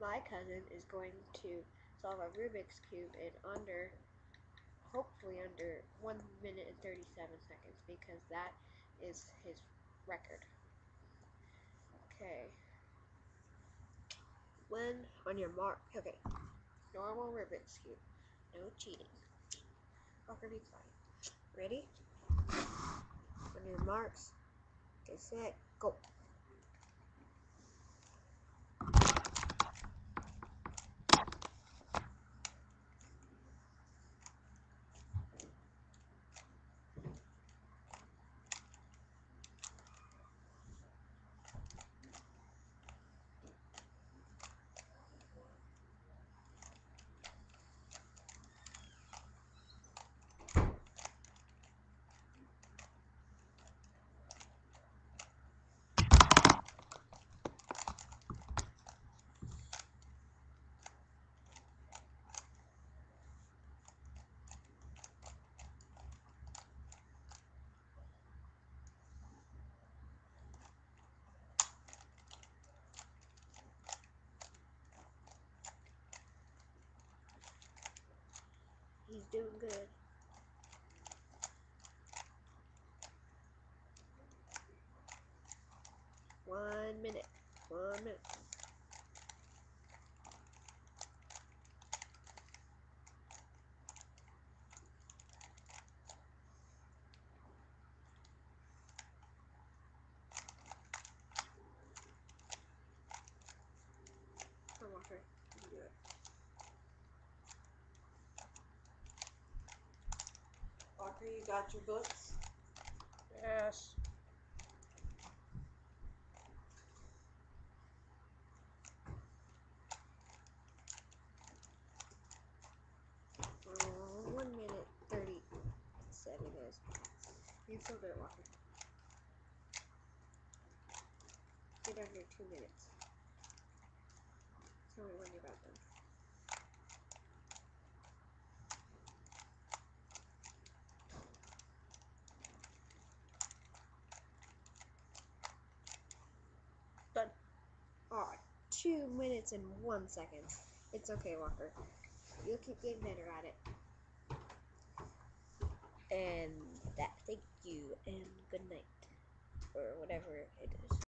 my cousin is going to solve a Rubik's Cube in hopefully under 1 minute and 37 seconds, because that is his record. Okay. When on your mark, okay, normal Rubik's Cube, no cheating. Walker, be quiet. Ready? On your marks, get set, go. He's doing good. One minute. Come on, Walker. You can do it. Walker, you got your books? Yes. Oh, 1 minute 37 is. You still do it, Walker. Get under 2 minutes. Tell me when you're about done. Done. Alright, 2 minutes and 1 second. It's okay, Walker. You'll keep getting better at it. And thank you, and good night. Or whatever it is.